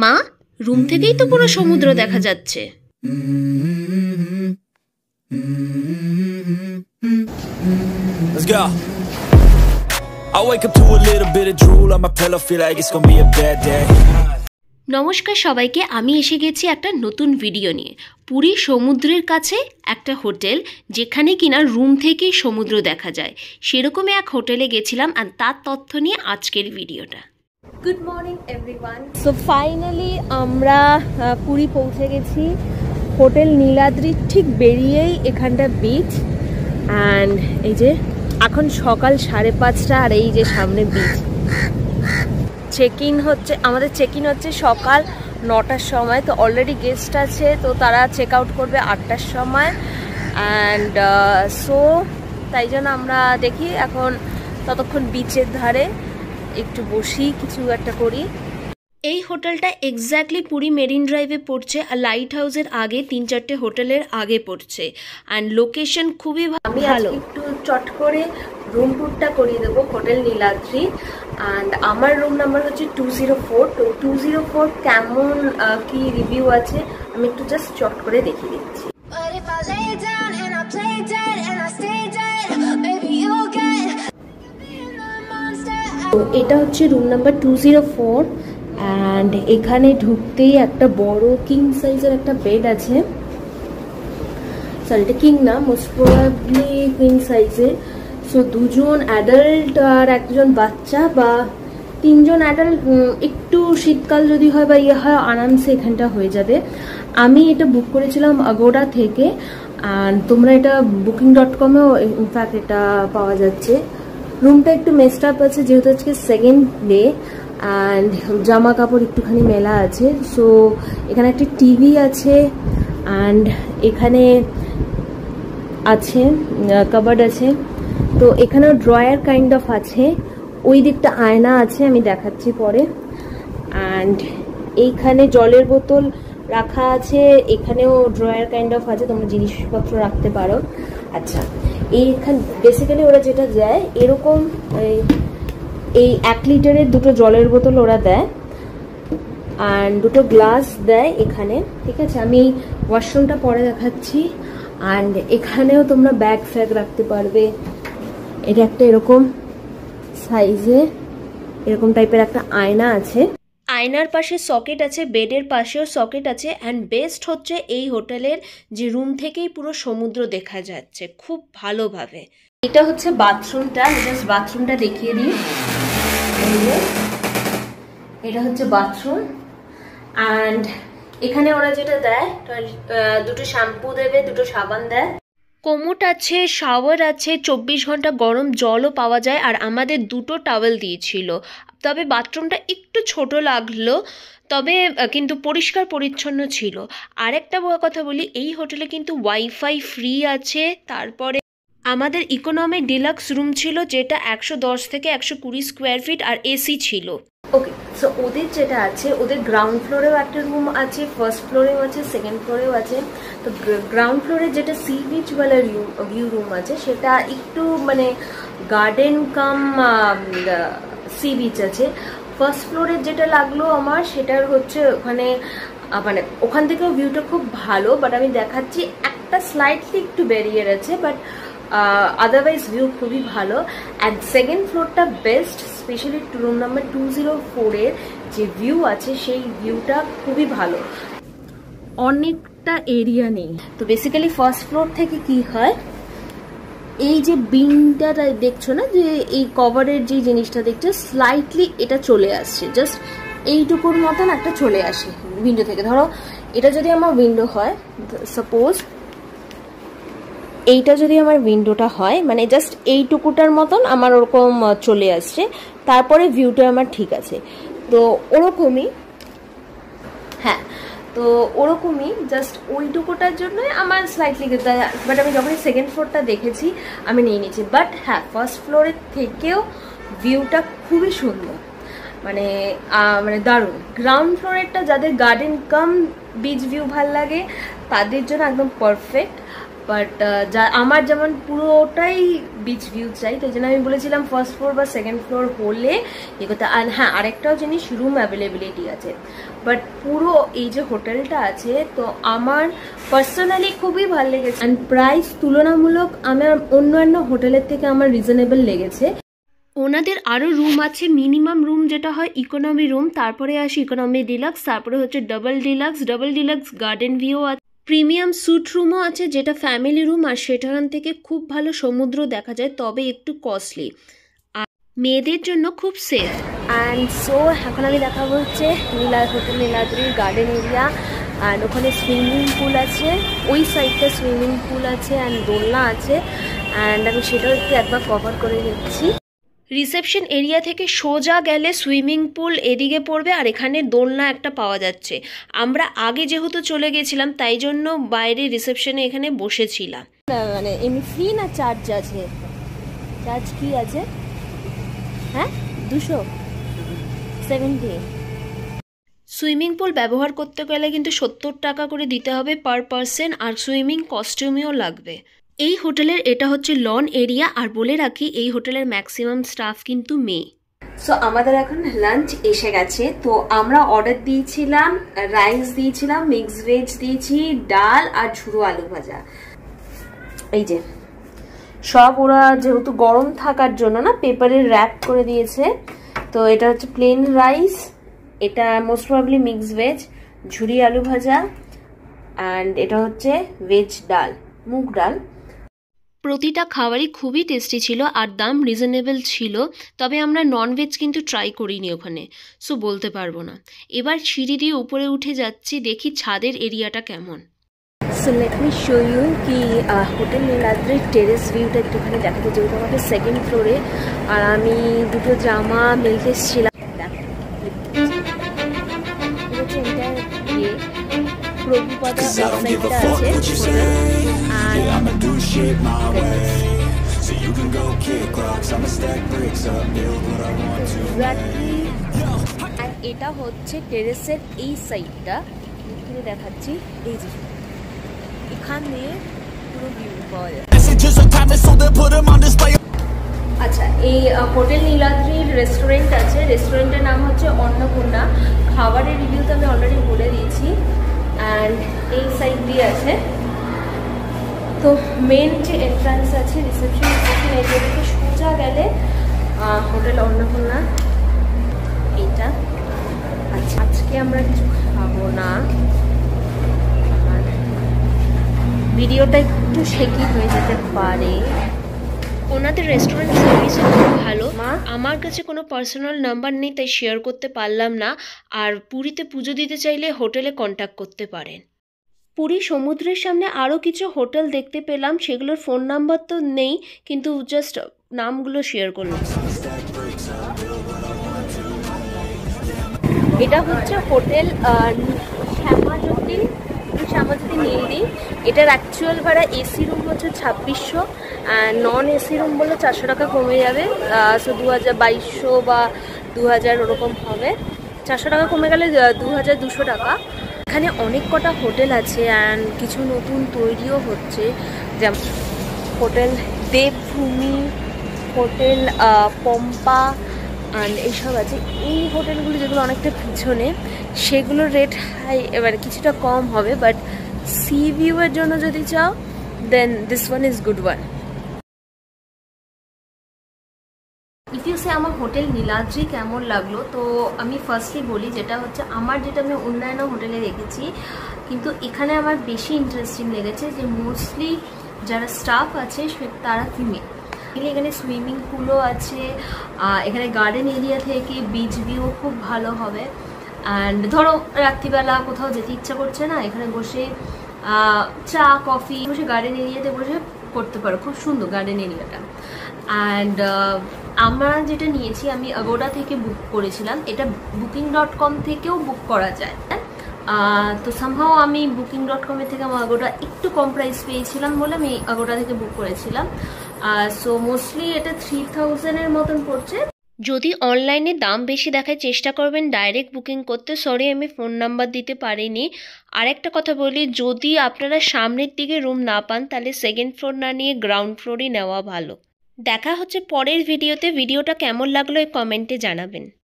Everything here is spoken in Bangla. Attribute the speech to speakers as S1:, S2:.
S1: মা, রুম থেকেই তো পুরো সমুদ্র দেখা যাচ্ছে।
S2: Let's go. I wake up to a little bit of drool on my pillow, feel like it's gonna be a bad day.
S1: নমস্কার সবাইকে, আমি এসে গেছি একটা নতুন ভিডিও নিয়ে। পুরী সমুদ্রের কাছে একটা হোটেল, যেখানে কিনা রুম থেকেই সমুদ্র দেখা যায়, সেরকমই এক হোটেলে গেছিলাম, আর তার তথ্য নিয়ে আজকের ভিডিওটা। Good morning everyone. So finally আমরা পুরী পৌঁছে গেছি। হোটেল নীলাদ্রি ঠিক বেরিয়েই এখানটা বিচ, অ্যান্ড এই যে এখন সকাল 5:30 আর এই যে সামনে বিচ। চেক ইন হচ্ছে, আমাদের চেক ইন হচ্ছে সকাল 9টার সময়। তো অলরেডি গেস্ট আছে, তো তারা চেক আউট করবে 8টার সময়। অ্যান্ড সো তাই জন্য আমরা দেখি এখন ততক্ষণ বিচের ধারে একটু বসি, কিছু একটা করি। এই হোটেলটা এক্স্যাক্টলি পুরী মেরিন ড্রাইভে পড়ছে, আর লাইট হাউসের আগে 3-4টে হোটেলের আগে পড়ছে, অ্যান্ড লোকেশন খুবই ভালো। একটু চট করে রুম টুরটা করিয়ে দেবো হোটেল নীলাদ্রি। অ্যান্ড আমার রুম নাম্বার হচ্ছে 204। তো 204 কেমন কি রিভিউ আছে আমি একটু জাস্ট চট করে দেখিয়ে দিচ্ছি। তো এটা হচ্ছে রুম নাম্বার 204, অ্যান্ড এখানে ঢুকতেই একটা বড় কিং সাইজের একটা বেড আছে। সরি, এটা কিং না, মোস্ট প্রবাবলি কুইন সাইজের। সো 2জন অ্যাডাল্ট আর একজন বাচ্চা, বা 3জন অ্যাডাল্ট। একটু শীতকাল যদি হয় বা ইয়ে হয়, আরামসে এখানটা হয়ে যাবে। আমি এটা বুক করেছিলাম আগোড়া থেকে, আর তোমরা এটা booking.com-এও ইনফ্যাক্ট এটা পাওয়া যাচ্ছে। রুমটা একটু মেসড আপ আছে, যেহেতু আজকে সেকেন্ড ডে, অ্যান্ড জামা কাপড় একটুখানি মেলা আছে। সো এখানে একটা টিভি আছে, অ্যান্ড এখানে আছে কাবার্ড আছে। তো এখানেও ড্রয়ার কাইন্ড অফ আছে, ওই দিকটা আয়না আছে, আমি দেখাচ্ছি পরে। অ্যান্ড এইখানে জলের বোতল রাখা আছে, এখানেও ড্রয়ার কাইন্ড অফ আছে, তোমরা জিনিসপত্র রাখতে পারো। আচ্ছা, এইখানে বেসিক্যালি ওরা যেটা দেয়, এরকম এই 1 লিটারের 2টো জলের বোতল ওরা দেয়, অ্যান্ড 2টো গ্লাস দেয় এখানে, ঠিক আছে। আমি ওয়াশরুমটা পরে দেখাচ্ছি। অ্যান্ড এখানেও তোমরা ব্যাগ ফ্যাগ রাখতে পারবে। এটা একটা এরকম সাইজে এরকম টাইপের একটা আয়না আছে, আয়নার পাশে সকেট আছে, বেডের পাশেও সকেট আছে। অ্যান্ড বেস্ট হচ্ছে এই হোটেলের যে রুম থেকেই পুরো সমুদ্র দেখা যাচ্ছে খুব ভালোভাবে। এটা হচ্ছে বাথরুমটা, জাস্ট বাথরুমটা দেখিয়ে দিই। এটা হচ্ছে বাথরুম, অ্যান্ড এখানে ওরা যেটা দেয়, 2টো শ্যাম্পু দেবে, 2টো সাবান দেয়, কোমোট আছে, শাওয়ার আছে, 24 ঘন্টা গরম জলও পাওয়া যায়। আর আমাদের 2টো টাওয়েল দিয়েছিল। তবে বাথরুমটা একটু ছোট লাগলো, তবে কিন্তু পরিষ্কার পরিচ্ছন্ন ছিল। আরেকটা কথা বলি, এই হোটেলে কিন্তু ওয়াইফাই ফ্রি আছে। তারপরে আমাদের ইকোনমিক ডিলাক্স রুম ছিল, যেটা 110 থেকে 120 স্কোয়ার ফিট, আর এসি ছিল। ওকে, সো ওদের যেটা আছে, ওদের গ্রাউন্ড ফ্লোরেও একটা রুম আছে, ফার্স্ট ফ্লোরেও আছে, সেকেন্ড ফ্লোরেও আছে। তো গ্রাউন্ড ফ্লোরে যেটা সি বিচ ওয়ালা ভিউ রুম আছে, সেটা একটু মানে গার্ডেন কাম সি বিচ আছে। ফার্স্ট ফ্লোরের যেটা লাগলো আমার, সেটার হচ্ছে ওখানে মানে ওখান থেকেও ভিউটা খুব ভালো, বাট আমি দেখাচ্ছি একটা স্লাইটলি একটু ব্যারিয়ার আছে, বাট আদারওয়াইজ ভিউ খুবই ভালো। অ্যান্ড সেকেন্ড ফ্লোরটা বেস্ট, স্পেশালি রুম নাম্বার 204-এর যে ভিউ আছে, সেই ভিউটা খুবই ভালো, অনেকটা এরিয়া নেই। তো বেসিক্যালি ফার্স্ট ফ্লোর থেকে কি হয়, এই যে বিনটা দেখছো না, যে এই কভারের যে জিনিসটা দেখছো, স্লাইটলি এটা চলে আসছে, জাস্ট এইটুকুর মতন একটা চলে আসে উইন্ডো থেকে। ধরো এটা যদি আমার উইন্ডো হয়, সাপোজ এইটা যদি আমার উইন্ডোটা হয়, মানে জাস্ট এইটুকুটার মতন আমার ওরকম চলে আসছে, তারপরে ভিউটা আমার ঠিক আছে। তো ওরকমই, হ্যাঁ, তো ওরকমই জাস্ট ওইটুকুটার জন্যই আমার স্লাইটলি, বাট আমি যখন সেকেন্ড ফ্লোরটা দেখেছি আমি নিয়ে নিয়েছি। বাট হ্যাঁ, ফার্স্ট ফ্লোরের থেকেও ভিউটা খুবই সুন্দর, মানে মানে দারুণ। গ্রাউন্ড ফ্লোরেরটা যাদের গার্ডেন কাম বিচ ভিউ ভাল লাগে, তাদের জন্য একদম পারফেক্ট। বাট আমার যেমন পুরোটাই বিচ ভিউ চাই, তো এই জন্য আমি বলেছিলাম ফার্স্ট ফ্লোর বা সেকেন্ড ফ্লোর হলে এ কথা। আর হ্যাঁ, আরেকটাও জিনিস, রুম অ্যাভেলেবিলিটি আছে। বাট পুরো এই যে হোটেলটা আছে, তো আমার পার্সোনালি খুবই ভালো লেগেছে। অ্যান্ড প্রাইস তুলনামূলক আমার অন্যান্য হোটেলের থেকে আমার রিজনেবল লেগেছে। ওনাদের আরও রুম আছে, মিনিমাম রুম যেটা হয় ইকোনমি রুম, তারপরে আসে ইকোনমি ডিলাক্স, তারপরে হচ্ছে ডাবল ডিলাক্স গার্ডেন ভিউ আছে, প্রিমিয়াম স্যুট রুমও আছে যেটা ফ্যামিলি রুম, আর সেখান থেকে খুব ভালো সমুদ্র দেখা যায়, তবে একটু কস্টলি, আর মেয়েদের জন্য খুব সেফ। অ্যান্ড সো এখন আমি দেখাবো হচ্ছে হোটেল নীলাদ্রির গার্ডেন এরিয়া। অ্যান্ড ওখানে সুইমিং পুল আছে, ওই সাইডটা সুইমিং পুল আছে অ্যান্ড দোলনা আছে। অ্যান্ড আমি সেটাও একটু একবার কভার করে নিচ্ছি। রিসেপশন এরিয়া থেকে সোজা গেলে সুইমিং পুল এদিকে পড়বে, আর এখানে দোলনা একটা পাওয়া যাচ্ছে। আমরা আগে যেহেতু চলে গেছিলাম তাই জন্য বাইরে রিসেপশনে এখানে বসেছিলাম। মানে এমনি ফ্রি না চার্জ আছে? চার্জ কি আছে? হ্যাঁ, 270। সুইমিং পুল ব্যবহার করতে গেলে কিন্তু 70 টাকা করে দিতে হবে পার পারসন, আর সুইমিং কস্টিউমেও লাগবে। এই হোটেলের এটা হচ্ছে লন এরিয়া, আর বলে রাখি এই হোটেলের ম্যাক্সিমাম স্টাফ কিন্তু মেয়ে। সো আমাদের এখন লাঞ্চ এসে গেছে, তো আমরা অর্ডার দিয়েছিলাম, রাইস দিয়েছিলাম, মিক্স ভেজ দিয়েছি, ডাল আর ঝুড়ো আলু ভাজা। এই যে সব ওরা যেহেতু গরম থাকার জন্য না পেপারে র্যাপ করে দিয়েছে। তো এটা হচ্ছে প্লেন রাইস, এটা মোস্ট প্রবাবলি মিক্স ভেজ, ঝুড়ি আলু ভাজা, অ্যান্ড এটা হচ্ছে ভেজ ডাল, মুগ ডাল। প্রতিটা খাবারই খুবই টেস্টি ছিল আর দাম রিজনেবল ছিল, তবে আমরা ননভেজ কিন্তু ট্রাই করিনি ওখানে, সো বলতে পারবো না। এবার সিঁড়ি দিয়ে উপরে উঠে যাচ্ছি, দেখি ছাদের এরিয়াটা কেমন। So let me show you কি হোটেল নীলাদ্রির টেরেস ভিউটা একটুখানি দেখাতে, যেহেতু আমাদের সেকেন্ড ফ্লোরে, আর আমি দুটো জামা মেলতে এসেছিলাম। প্রভুপাদা সাইডটা আছে, এটা হচ্ছে টেরেসের এই সাইডটা, এখানে দেখাচ্ছি। এই যে এখানে পুরো ভিউ পাওয়া যায়। আচ্ছা, এই হোটেল নীলাদ্রির রেস্টুরেন্ট আছে, রেস্টুরেন্টের নাম হচ্ছে অন্নপূর্ণা। খাবারের রিভিউ তো আমি অলরেডি বলে দিয়েছি। অ্যান্ড এই সাইড দিয়ে আছে, তো মেন যে এন্ট্রান্স আছে রিসেপশন এরিয়া থেকে সোজা গেলে হোটেল অন্নপূর্ণা এইটা। আচ্ছা, আজকে আমরা কিছু খাবো না, ভিডিওটা একটু শেকি হয়ে যেতে পারে। ওনাদের রেস্টুরেন্ট সার্ভিস খুব ভালো। আমার কাছে কোনো পার্সোনাল নাম্বার নেই তাই শেয়ার করতে পারলাম না, আর পুরীতে পুজো দিতে চাইলে হোটেলে কন্ট্যাক্ট করতে পারেন। পুরী সমুদ্রের সামনে আরও কিছু হোটেল দেখতে পেলাম, সেগুলোর ফোন নাম্বার তো নেই, কিন্তু জাস্ট নামগুলো শেয়ার করলাম। এটা হচ্ছে হোটেল শ্যামাজ্যোতি নীলদি। এটার অ্যাকচুয়াল ভাড়া এসি রুম হচ্ছে 2600, নন এসি রুম বলে 400 টাকা কমে যাবে, সো 2200 বা 2000 ওরকম হবে। 400 টাকা কমে গেলে 2200 টাকা। এখানে অনেক কটা হোটেল আছে অ্যান্ড কিছু নতুন তৈরিও হচ্ছে, যেমন hotel Devbhumi, hotel Pampa and এইসব আছে। এই হোটেলগুলো যেগুলো অনেকটা পিছনে, সেগুলোর রেট হাই, এবার কিছুটা কম হবে, বাট সি ভিউয়ের জন্য যদি চাও then this one is good one. If you say আমার হোটেল নীলাদ্রি কেমন লাগলো, তো আমি ফার্স্টলি বলি যেটা হচ্ছে যেটা আমি অন্যান্য হোটেলে দেখেছি, কিন্তু এখানে আমার বেশি ইন্টারেস্টিং লেগেছে যে মোস্টলি যারা স্টাফ আছে তারা ফিমেল। এখানে সুইমিং পুলও আছে, এখানে গার্ডেন এরিয়া থেকে বিচ ভিউ খুব ভালো হবে। অ্যান্ড ধরো রাত্রিবেলা কোথাও যেতে ইচ্ছা করছে না, এখানে বসে চা কফি বসে গার্ডেন এরিয়াতে বসে করতে পারো, খুব সুন্দর গার্ডেন এরিয়াটা। অ্যান্ড আমরা যেটা নিয়েছি, আমি আগোডা থেকে বুক করেছিলাম, এটা booking.com থেকেও বুক করা যায়। তো সামহাও আমি booking.com থেকে আমার আগোডা একটু কম প্রাইস পেয়েছিলাম বলে আমি আগোডা থেকে বুক করেছিলাম। সো মোস্টলি এটা 3000 এর মতন পড়ছে যদি অনলাইনে দাম বেশি দেখায় চেষ্টা করবেন ডাইরেক্ট বুকিং করতে। সরি আমি ফোন নাম্বার দিতে পারিনি। আরেকটা কথা বলি, যদি আপনারা সামনের দিকে রুম না পান তাহলে সেকেন্ড ফ্লোর না নিয়ে গ্রাউন্ড ফ্লোরই নেওয়া ভালো। দেখা হচ্ছে পরের ভিডিওতে। ভিডিওটা কেমন লাগলো এই কমেন্টে জানাবেন।